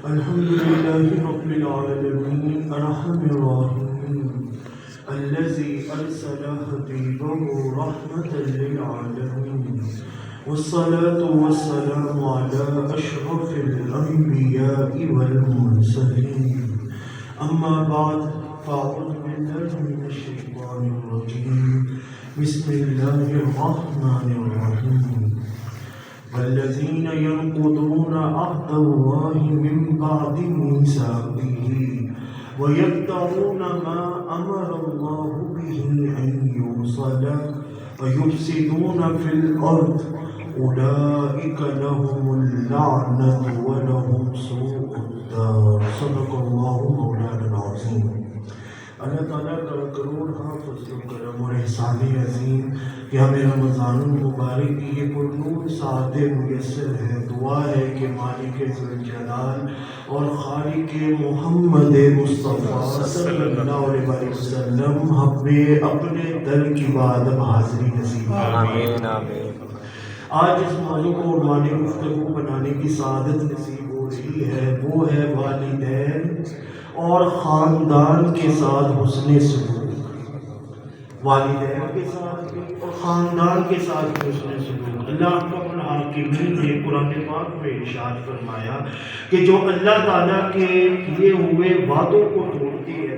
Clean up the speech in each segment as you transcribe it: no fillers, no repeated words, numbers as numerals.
الحمد لله رب العالمين الرحمن الرحيم الذي أرسل حبيبه رحمة للعالمين والصلاة والسلام على أشرف الأنبياء والمرسلين أما بعد فأعوذ بالله من الشيطان الرجيم بسم الله الرحمن الرحيم والذين ينقضون عهد الله من بعد ميثاقه ويقطعون ما أمر الله به أن يوصل ويفسدون في الأرض أولئك لهم اللعنة ولهم سوء الدار صدق الله مولانا العظيم۔ اللہ تعالیٰ کا کروڑ فضل و کرم اور احسان عظیم کہ ہمیں رمضان المبارک کی یہ پرنور ساعت میسر ہے۔ دعا ہے کہ مالک ذوالجلال اور خالق محمد مصطفیٰ صلی اللہ علیہ وسلم ہمیں اپنے در کی بعد اب حاضری نصیب آمین آمین۔ آج اس موضوع کو عنوان گفتگو بنانے کی سعادت نصیب ہو رہی ہے، وہ ہے والدین اور خاندان کے ساتھ حسن سلوک۔ والدین کے ساتھ بھی اور خاندان کے ساتھ بھی حسن سلوک۔ اللہ رب العالمین نے قرآن پاک میں ارشاد فرمایا کہ جو اللہ تعالیٰ کے کیے ہوئے وعدوں کو توڑتے ہیں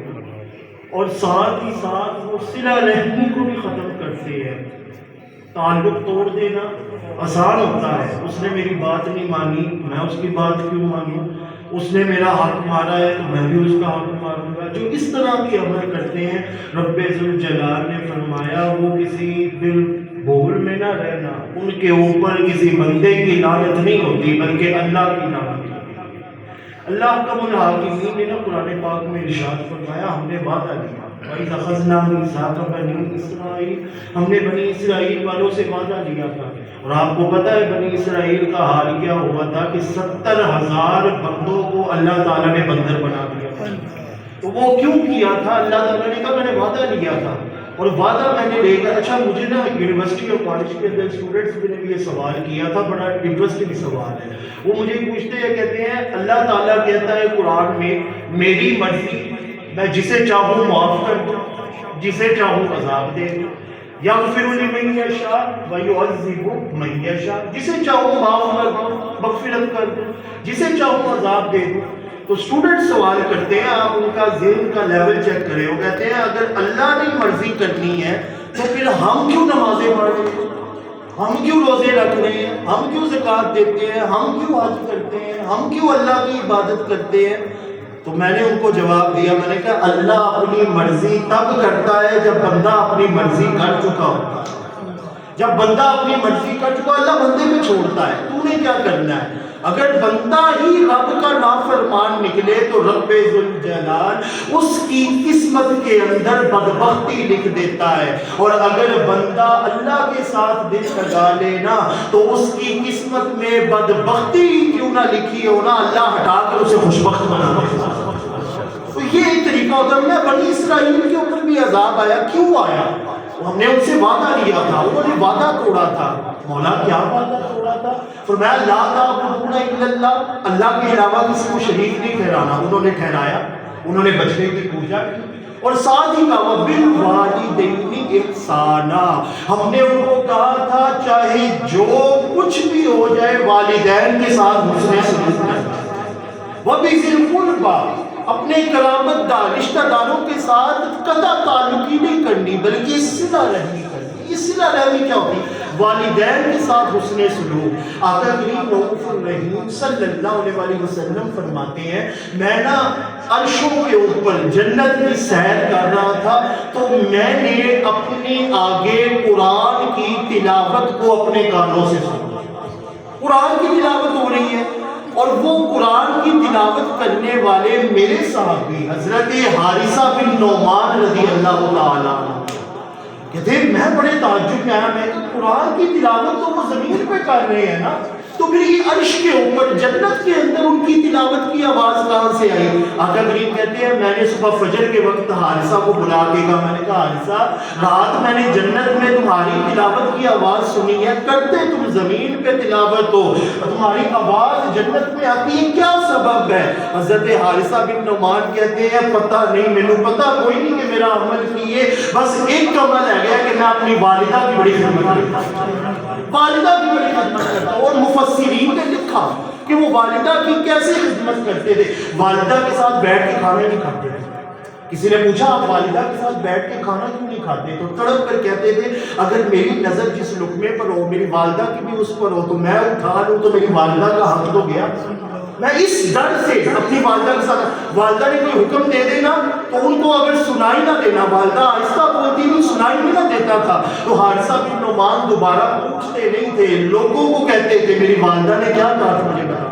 اور ساتھ ہی ساتھ وہ صلہ رحمی کو بھی ختم کرتے ہیں۔ تعلق توڑ دینا آسان ہوتا ہے، اس نے میری بات نہیں مانی، میں اس کی بات کیوں مانوں، اس نے میرا حق مارا ہے تو میں بھی اس کا حق ماروں گا۔ جو اس طرح کے عمل کرتے ہیں، رب ذوالجلال نے فرمایا وہ کسی دل بھول میں نہ رہنا، ان کے اوپر کسی بندے کی لعنت نہیں ہوتی بلکہ اللہ کی لعنت ہوتی ہے۔ اللہ کا الحاکمین نے قرآن پاک میں ارشاد فرمایا ہم نے وعدہ لیا، وَإِذْ أَخَذْنَا مِيثَاقَ بَنِي إِسْرَائِیل، ہم نے بنی اسرائیل والوں سے وعدہ لیا تھا۔ اور آپ کو پتہ ہے بنی اسرائیل کا حال کیا ہوا تھا کہ 70,000 بندوں کو اللہ تعالیٰ نے بندر بنا دیا تھا۔ تو وہ کیوں کیا تھا؟ اللہ تعالیٰ نے کہا میں نے وعدہ لیا تھا اور وعدہ میں نے لے کر اچھا مجھے نا یونیورسٹی اور کالج کے اندر اسٹوڈنٹس نے بھی یہ سوال کیا تھا، بڑا انٹرسٹنگ سوال ہے۔ وہ مجھے پوچھتے ہیں، کہتے ہیں اللہ تعالیٰ کہتا ہے قرآن میں میری مرضی، میں جسے چاہوں معاف کر دوں، جسے چاہوں عذاب دے دوں، یغفر لمن یشاء ویعذب من یشاء، جسے چاہوں معاف کر دوں، مغفرت کر دوں، جسے چاہوں عذاب دے دوں۔ تو اسٹوڈنٹ سوال کرتے ہیں، آپ ان کا ذہن کا لیول چیک کریں، وہ کہتے ہیں اگر اللہ نے مرضی کرنی ہے تو پھر ہم کیوں نمازیں پڑھ رہے ہیں، ہم کیوں روزے رکھ رہے ہیں، ہم کیوں زکوٰۃ دیتے ہیں، ہم کیوں حج کرتے ہیں، ہم کیوں اللہ کی عبادت کرتے ہیں؟ تو میں نے ان کو جواب دیا، میں نے کہا اللہ اپنی مرضی تب کرتا ہے جب بندہ اپنی مرضی کر چکا ہوتا ہے۔ جب بندہ اپنی مرضی کر چکا اللہ بندے پہ چھوڑتا ہے، تو نے کیا کرنا ہے؟ اگر بندہ ہی رب کا نافرمان نکلے تو رب ذوالجلال اس کی قسمت کے اندر بدبختی لکھ دیتا ہے، اور اگر بندہ اللہ کے ساتھ دل لگا لے نا تو اس کی قسمت میں بدبختی کیوں نہ لکھی ہو نا، اللہ ہٹا کر اسے خوشبخت بنا دیتا ہے۔ تو یہ ایک طریقہ ہوتا ہے۔ بنی اسرائیل کے اوپر بھی عذاب آیا، کیوں آیا؟ ہم نے ان سے وعدہ لیا تھا، انہوں نے وعدہ توڑا تھا۔ مولا کیا وعدہ توڑا تھا؟ فرمایا لا تعبدون الا اللہ، اللہ کے علاوہ کسی کو شریک نہیں ٹھہرانا۔ انہوں نے ٹھہرایا، انہوں نے بچڑے کی پوجا کی، اور ساتھ ہی کہا بالوالدین احسانا، ہم نے ان کو کہا تھا چاہے جو کچھ بھی ہو جائے والدین کے ساتھ حسن سلوک کرنا۔ وبذی القربی، اپنے کرامت دار رشتہ داروں کے ساتھ قطع تعلقی نہیں کرنی بلکہ صلہ رحمی کرنی۔ یہ صلہ رحمی کیا ہوتی؟ والدین کے ساتھ حسن سلوک۔ آقا کریم رؤوف الرحیم صلی اللہ علیہ وسلم فرماتے ہیں میں نا عرشوں کے اوپر جنت میں سیر کر رہا تھا تو میں نے اپنے آگے قرآن کی تلاوت کو اپنے کانوں سے سنا۔ قرآن کی تلاوت ہو رہی ہے اور وہ قرآن کی تلاوت کرنے والے میرے صحابی حضرت حارثہ بن نعمان رضی اللہ تعالیٰ عنہ کہتے ہیں میں بڑے تعجب میں آیا، میں کہ قرآن کی تلاوت تو وہ زمین پہ کر رہے ہیں نا، تو پھر یہ عرش کے اوپر جنت کے اندر ان کی تلاوت کی آواز کہاں سے آئی؟ آقا کریم کہتے ہیں میں نے صبح فجر کے وقت حارثہ کو بلا کے کہا، میں نے کہا حارثہ رات میں نے جنت میں تمہاری تلاوت کی آواز سنی ہے، کرتے تم زمین پہ تلاوت ہو، تمہاری آواز جنت میں آتی ہے، کیا سبب ہے؟ حضرت حارثہ بن نعمان کہتے ہیں پتہ نہیں، مینوں پتہ کوئی نہیں کہ میرا عمل کی ہے، بس ایک عمل ہے گیا کہ میں اپنی والدہ کی بڑی خدمت کرتا ہوں، والدہ کی بڑی خدمت کرتا ہوں۔ اور مفسرین نے لکھا کہ وہ والدہ کی کیسے خدمت کرتے تھے؟ والدہ کے ساتھ بیٹھ کے کھانا نہیں کھاتے تھے۔ کسی نے پوچھا آپ والدہ کے ساتھ بیٹھ کے کھانا کیوں نہیں کھاتے؟ تو تڑپ کر کہتے تھے اگر میری نظر جس لقمے پر ہو، میری والدہ کی بھی اس پر ہو، تو میں اٹھا لوں تو میری والدہ کا حق تو گیا۔ میں اس ڈر سے اپنی والدہ کے ساتھ، والدہ نے کوئی حکم دے دینا تو ان کو اگر سنائی نہ دینا، والدہ آہستہ بولتی نہیں، سنائی بھی نہ دیتا تھا، تو حارثہ بن نعمان دوبارہ پوچھتے نہیں تھے، لوگوں کو کہتے تھے میری والدہ نے کیا کہا تھا مجھے بتانا۔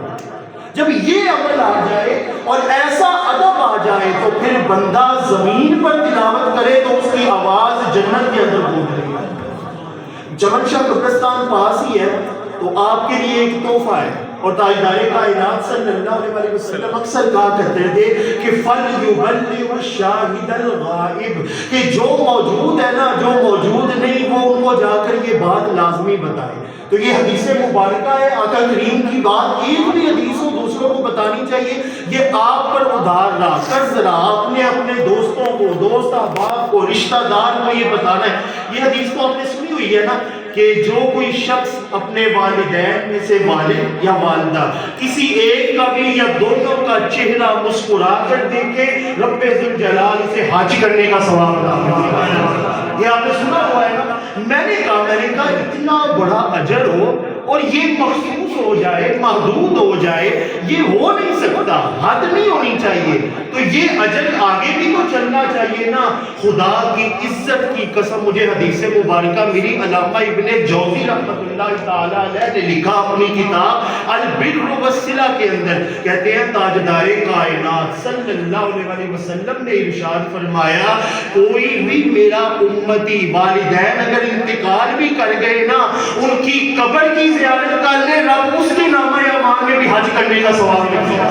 جب یہ عمل آ جائے اور ایسا ادب آ جائے تو پھر بندہ زمین پر تلاوت کرے تو اس کی آواز جنت کے اندر گونج رہی ہے۔ چمن شاہ قبرستان پاس ہی ہے، تو آپ کے لیے ایک تحفہ ہے، اور تاجدار کائنات صلی اللہ علیہ وسلم اکثر کہا کرتے تھے کہ فَلْيُبَلِّغُ الشَّاهِدَ الْغَائِبَ، کہ جو موجود ہے نا، جو موجود نہیں، وہ ان کو جا کر یہ بات لازمی بتائے۔ تو یہ حدیث مبارکہ ہے، آقا کریم کی بات ایک بھی حدیث ہو دوسروں کو بتانی چاہیے۔ یہ آپ پر ادھار رہا، قرض رہا، آپ نے اپنے دوستوں کو، دوست احباب کو، رشتہ دار کو یہ بتانا ہے۔ یہ حدیث تو آپ نے سنی ہوئی ہے نا کہ جو کوئی شخص اپنے والدین میں سے والد یا والدہ کسی ایک کا بھی یا دونوں کا چہرہ مسکرا کر دیکھے، رب ذوالجلال اسے حج کرنے کا ثواب عطا کرے۔ یہ آپ نے سنا ہوا ہے نا۔ میں نے کہا اتنا بڑا اجر ہو اور یہ مخصوص ہو جائے، محدود ہو جائے، یہ ہو نہیں سکتا، حد نہیں ہونی چاہیے، تو یہ اجر آگے بھی تو چلنا چاہیے نا۔ خدا کی عزت کی قسم، مجھے حدیث مبارکہ میری علامہ ابن جوزی رحمۃ اللہ تعالی علیہ نے لکھا اپنی کتاب البر والصلہ کے اندر، کہتے ہیں تاجدار کائنات صلی اللہ علیہ وسلم نے ارشاد فرمایا کوئی بھی میرا امتی والدین اگر انتقال بھی کر گئے نا، ان کی قبر کی زیارت کر لے، رب اس کے نامہ اعمال میں بھی حج کرنے کا ثواب دیتا۔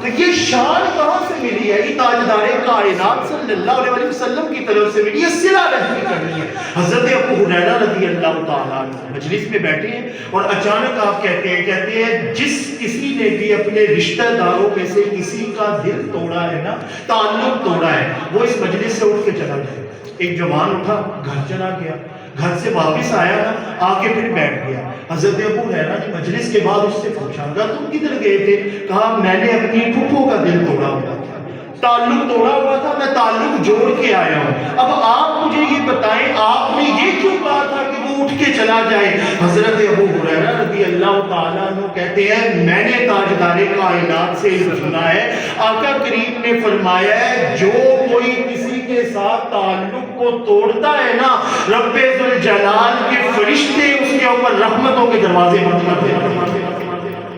تو یہ شان کہاں سے ملی ہے؟ یہ تاجدار کائنات صلی اللہ علیہ وسلم کی طرف سے ملی، یہ صلہ رحمی کرنی ہے۔ حضرت ابو ہریرہ رضی اللہ تعالیٰ عنہ مجلس میں بیٹھے ہیں اور اچانک آپ کہتے ہیں جس کسی نے بھی اپنے رشتہ داروں میں سے کسی کا دل توڑا ہے نا، تعلق توڑا ہے، وہ اس مجلس سے اٹھ کے چلا جائے۔ ایک جوان اٹھا، گھر چلا گیا، گھر سے واپس آیا نا، آ کے پھر بیٹھ گیا۔ حضرت ابو ہریرہ نے مجلس کے بعد اس سے پوچھا تم کدھر گئے تھے؟ کہا میں نے اپنی پھپھو کا دل توڑا ہوا تھا، تعلق توڑا ہوا تھا، میں تعلق جوڑ کے آیا ہوں۔ اب آپ مجھے یہ بتائیں آپ نے یہ کیوں کہا تھا کہ وہ اٹھ کے چلا جائے؟ حضرت ابو ہریرہ رضی اللہ تعالیٰ عنہ کہتے ہیں میں نے تاجدار کائنات سے سنا ہے، آقا کریم نے فرمایا ہے جو کوئی کسی کے ساتھ تعلق کو توڑتا ہے نا، رب ذوالجلال کے فرشتے اس کے اوپر رحمتوں کے دروازے بند کر دیتے ہیں۔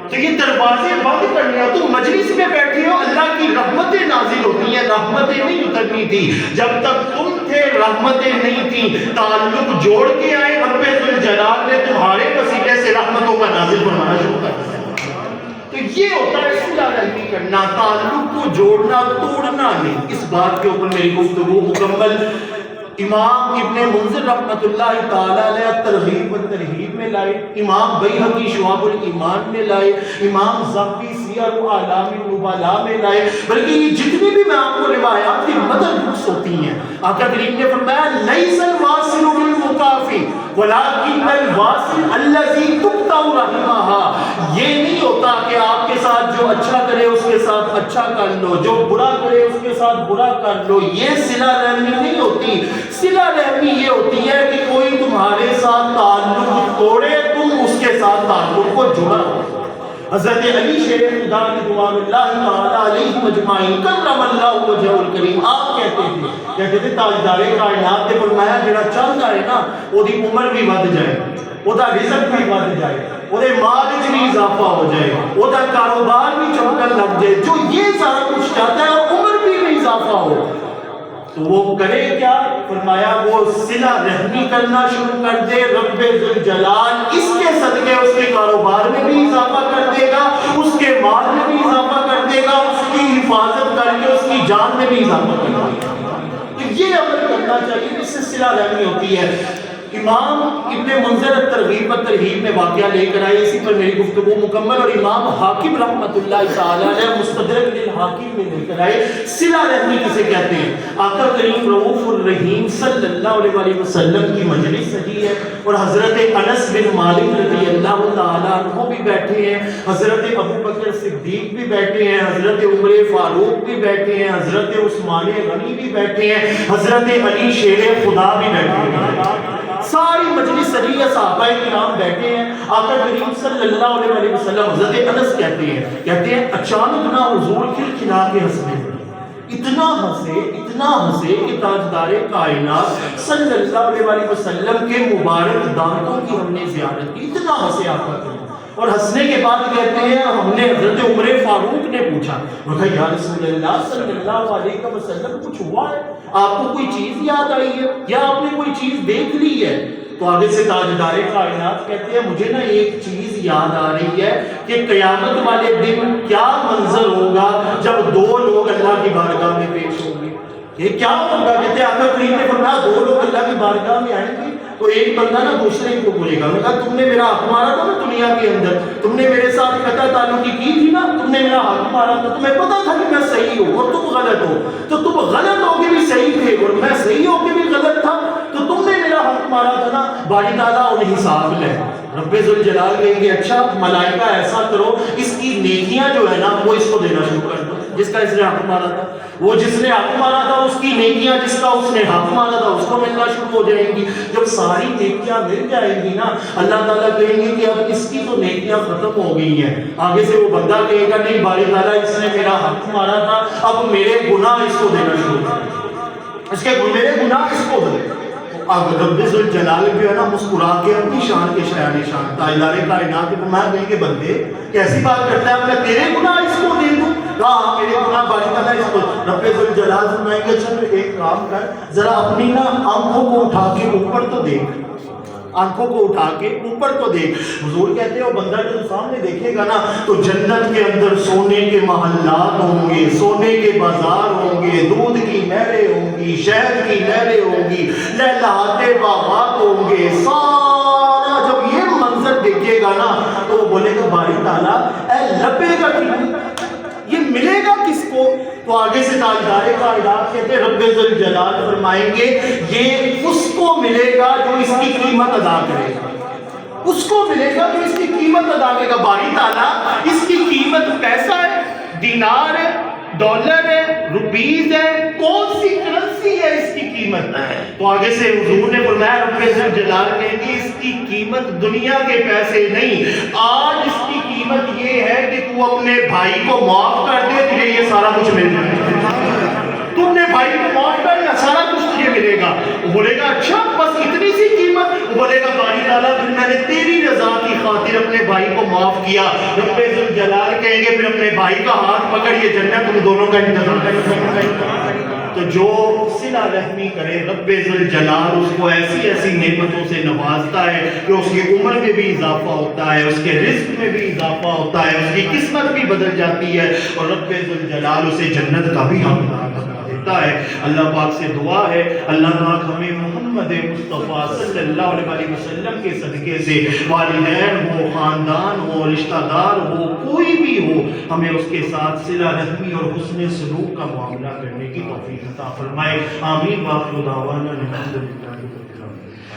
تو یہ دروازے بند کرنے ہیں، تو مجلس میں بیٹھے ہو، اللہ کی رحمتیں نازل ہوتی ہیں، رحمتیں نہیں اترنی تھی۔ جب تک تم تھے رحمتیں نہیں تھیں، تعلق جوڑ کے آئے، رب ذوالجلال نے تمہارے وسیلے سے رحمتوں کا نازل فرمانا شروع کر دیا۔ تو یہ ہوتا ہے صلہ رحمی کرنا، تعلق کو جوڑنا، توڑنا نہیں۔ اس بات کے اوپر میری گفتگو مکمل امام ابن منذر رحمۃ اللہ تعالی علیہ ترغیب و ترہیب میں لائے، امام بیہقی شعب الایمان میں لائے، امام ذہبی سیر و اعلام النبلاء میں لائے، بلکہ یہ جتنی بھی میں آپ کو روایات کی مدد بکس ہوتی ہیں، آقا کریم نے فرمایا لیس الواصل بالمکافی ولکن الواصل الذی تقطع رحمها۔ یہ نہیں ہوتا کہ آپ کے ساتھ جو اچھا کرے اس کے ساتھ اچھا کر لو، جو برا کرے اس کے ساتھ برا کر لو، یہ صلہ رحمی نہیں ہوتی۔ صلہ رحمی یہ ہوتی ہے کہ کوئی تمہارے ساتھ تعلق توڑے، تم اس کے ساتھ تعلق کو جوڑا۔ حضرت علی شیر خدا رضوان اللہ تعالی علیہ مجمعین کرم اللہ وجہہ الکریم آپ کہتے تھے تاجدار کائنات نے فرمایا جڑا چاہتا ہے نا وہ دی عمر بھی ود جائے، وہ دا رزق بھی ود جائے، وہ دے مال وچ بھی اضافہ ہو جائے، وہ دا کاروبار بھی چمکن لگ جائے، جو یہ سارا کچھ چاہتا ہے عمر بھی اضافہ ہو، تو وہ کرے کیا؟ فرمایا وہ صلہ رحمی کرنا شروع کر دے، رب ذوالجلال اس کے صدقے اس کے کاروبار میں بھی اضافہ کر دے گا، اس کے مال میں بھی اضافہ کر دے گا، اس کی حفاظت کر کے اس کی جان میں بھی اضافہ کر دے گا۔ تو یہ عمل کرنا چاہیے، اس سے صلہ رحمی ہوتی ہے۔ امام ابن منذر الترغیب و ترہیب میں واقعہ لے کر آئے، اسی پر میری گفتگو مکمل، اور امام حاکم رحمۃ اللہ تعالی علیہ مستدرک للحاکم میں لے کر آئے صلہ رحمی کسے کہتے ہیں۔ آقا کریم رؤوف الرحیم صلی اللہ علیہ وسلم کی مجلس سجی ہے اور حضرت انس بن مالک رضی اللہ تعالیٰ عنہ بھی بیٹھے ہیں، حضرت ابو بکر صدیق بھی بیٹھے ہیں، حضرت عمر فاروق بھی بیٹھے ہیں، حضرت عثمان غنی بھی بیٹھے ہیں، حضرت علی شیر خدا بھی بیٹھے ہیں، ساری مجلس سجی ہے، صحابہ کرام بیٹھے ہیں، آقا کریم صلی اللہ علیہ وسلم، حضرت انس کہتے ہیں اچانک نہ حضور کھلکھلا کے ہنسنے لگے، اتنا ہنسے کہ تاجدار کائنات صلی اللہ علیہ وسلم کے مبارک دانتوں کی ہم نے زیارت کی، اتنا ہنسے آقا کریم، اور ہنسنے کے بعد کہتے ہیں ہم نے حضرت عمر فاروق نے پوچھا، وہ کہا یا رسول اللہ صلی اللہ علیہ وسلم کچھ ہوا ہے، آپ کو کوئی چیز یاد آئی ہے یا آپ نے کوئی چیز دیکھ لی ہے؟ تو آگے سے تاجدار کائنات کہتے ہیں مجھے نا ایک چیز یاد آ رہی ہے کہ قیامت والے دن کیا منظر ہوگا جب دو لوگ اللہ کی بارگاہ میں پیش ہوں گے، یہ کیا ہوگا؟ کہتے ہیں آقا کریم نے فرمایا دو لوگ اللہ کی بارگاہ میں آئیں گے تو ایک بندہ نا دوسرے کو بولے گا، کہا تم نے میرا حق مارا تھا نا دنیا کے اندر، تم نے میرے ساتھ قطع تعلقی کی تھی نا، تم نے میرا حق مارا تھا، تمہیں پتا تھا کہ میں صحیح ہوں اور تم غلط ہو، تو تم غلط ہو کے بھی صحیح تھے اور میں صحیح ہو کے بھی غلط تھا، تو تم نے میرا حق مارا تھا نا، باری تعالیٰ انہیں حساب لے۔ رب ذوالجلال کہیں گے اچھا ملائکہ ایسا کرو اس کی نیکیاں جو ہے نا وہ اس کو دینا شروع کر دو، جس کا اس نے حق مارا تھا، وہ جس نے حق مارا تھا اس کی نیکیاں جس کا اس نے حق مارا تھا اس کو ملنا شروع ہو جائیں گی۔ جب ساری نیکیاں مل جائیں گی نا اللہ تعالیٰ کہیں گے کہ اب اس کی تو نیکیاں ختم ہو گئی ہیں، آگے سے وہ بندہ کہے گا نہیں باری تعالیٰ اس نے میرا حق مارا تھا، اب میرے گناہ اس کو دینا شروع کر، اس کے میرے گناہ اس کو دے۔ اب رب ذوالجلال جو ہے نا مسکرا کے اپنی شان کے شایان شان تاجدار کائنات کو میں کہیں کہ بندے کیسی بات کرتا ہے، میں تیرے گناہ اس کو دے دوں؟ کہا میرے گناہ باری تعالیٰ اس کو۔ رب ذوالجلال فرمائیں گے چل ایک کام کر، ذرا اپنی نا آنکھوں کو اٹھا کے اوپر تو دیکھ، آنکھوں کو اٹھا کے اوپر کو دیکھ۔ حضور کہتے ہیں وہ بندہ جو سامنے دیکھے گا نا تو جنت کے اندر سونے کے محلات ہوں گے، سونے کے بازار ہوں گے، دودھ کی نہریں ہوں گی، شہد کی نہریں ہوں گی، لہلہاتے باغات ہوں گے، سارا جب یہ منظر دیکھے گا نا تو وہ بولے گا باری تعالیٰ اے لبے گا یہ ملے گا کس کو؟ تو آگے سے تاجدار کائنات کہتے ہیں رب ذوالجلال فرمائیں گے یہ اس کو ملے گا جو اس کی قیمت ادا کرے گا، اس کو ملے گا جو اس کی قیمت ادا کرے گا۔ باری تعالیٰ اس کی قیمت پیسہ ہے، دینار ہے، ڈالر ہے، روپیز ہے، کون سی کرنسی ہے اس کی قیمت؟ تو آگے سے حضور نے فرمایا رب ذوالجلال کہیں گے اس کی قیمت دنیا کے پیسے نہیں، آج اس کی قیمت یہ ہے کہ تو اپنے بھائی کو معاف کر دے تجھے یہ سارا کچھ مل جائے گا، تو اپنے بھائی کو معاف کر دے سارا کچھ تجھے ملے گا۔ وہ بولے گا اچھا بس اتنی سی قیمت؟ وہ بولے گا باری تعالیٰ پھر میں نے تیری رضا کی خاطر اپنے بھائی کو معاف کیا۔ رب ذوالجلال کہیں گے پھر اپنے بھائی کا ہاتھ پکڑ یہ جنت تم دونوں کا انتظام کرے۔ تو جو صلہ رحمی کرے رب ذوالجلال اس کو ایسی ایسی نعمتوں سے نوازتا ہے کہ اس کی عمر میں بھی اضافہ ہوتا ہے، اس کے رزق میں بھی اضافہ ہوتا ہے، اس کی قسمت بھی بدل جاتی ہے اور رب ذوالجلال اسے جنت کا بھی حقدار بنا دیتا ہے۔ اللہ پاک سے دعا ہے اللہ پاک ہمیں محمد مصطفیٰ صلی اللہ علیہ وسلم کے صدقے سے والدین ہو، خاندان ہو، رشتہ دار ہو، کوئی بھی ہو، ہمیں اس کے ساتھ صلہ رحمی اور حسن سلوک کا معاملہ کرنے کی توفیق عطا فرمائے۔ آمین۔ وآخر دعوانا الحمدللہ۔